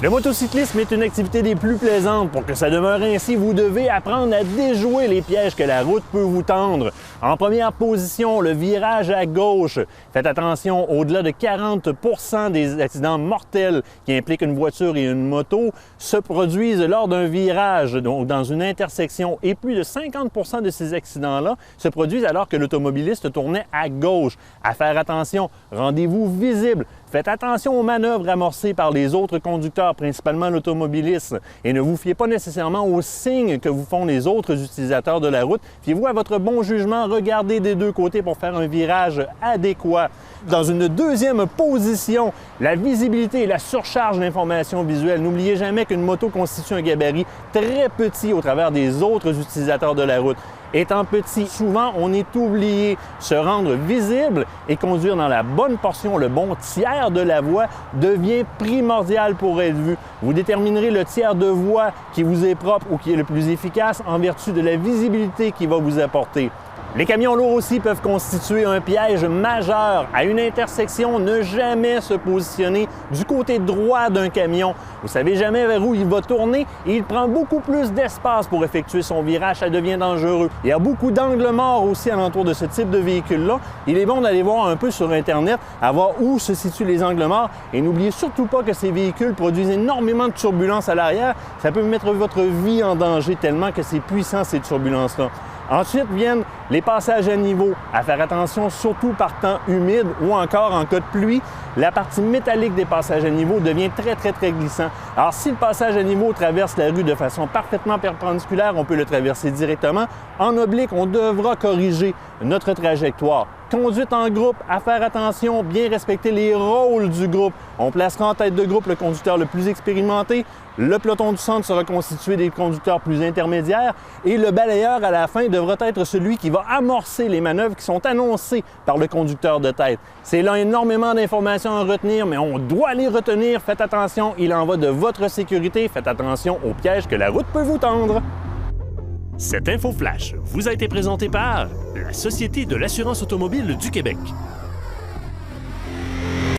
Le motocyclisme est une activité des plus plaisantes. Pour que ça demeure ainsi, vous devez apprendre à déjouer les pièges que la route peut vous tendre. En première position, le virage à gauche. Faites attention, au-delà de 40 % des accidents mortels qui impliquent une voiture et une moto se produisent lors d'un virage, donc dans une intersection. Et plus de 50 % de ces accidents-là se produisent alors que l'automobiliste tournait à gauche. À faire attention, rendez-vous visible. Faites attention aux manœuvres amorcées par les autres conducteurs, principalement l'automobiliste, et ne vous fiez pas nécessairement aux signes que vous font les autres utilisateurs de la route. Fiez-vous à votre bon jugement, regardez des deux côtés pour faire un virage adéquat. Dans une deuxième position, la visibilité et la surcharge d'informations visuelles. N'oubliez jamais qu'une moto constitue un gabarit très petit au travers des autres utilisateurs de la route. Étant petit, souvent, on est oublié. Se rendre visible et conduire dans la bonne portion, le bon tiers de la voie, devient primordial pour être vu. Vous déterminerez le tiers de voie qui vous est propre ou qui est le plus efficace en vertu de la visibilité qu'il va vous apporter. Les camions lourds aussi peuvent constituer un piège majeur. À une intersection, ne jamais se positionner du côté droit d'un camion. Vous ne savez jamais vers où il va tourner et il prend beaucoup plus d'espace pour effectuer son virage. Ça devient dangereux. Il y a beaucoup d'angles morts aussi alentour de ce type de véhicule-là. Il est bon d'aller voir un peu sur Internet, à voir où se situent les angles morts. Et n'oubliez surtout pas que ces véhicules produisent énormément de turbulences à l'arrière. Ça peut mettre votre vie en danger tellement que c'est puissant, ces turbulences-là. Ensuite viennent les passages à niveau. À faire attention, surtout par temps humide ou encore en cas de pluie, la partie métallique des passages à niveau devient très glissant. Alors si le passage à niveau traverse la rue de façon parfaitement perpendiculaire, on peut le traverser directement. En oblique, on devra corriger notre trajectoire. Conduite en groupe, à faire attention, bien respecter les rôles du groupe. On placera en tête de groupe le conducteur le plus expérimenté, le peloton du centre sera constitué des conducteurs plus intermédiaires et le balayeur à la fin devra être celui qui va amorcer les manœuvres qui sont annoncées par le conducteur de tête. C'est là énormément d'informations à retenir, mais on doit les retenir. Faites attention, il en va de votre sécurité. Faites attention aux pièges que la route peut vous tendre. Cette info flash vous a été présentée par la Société de l'assurance automobile du Québec.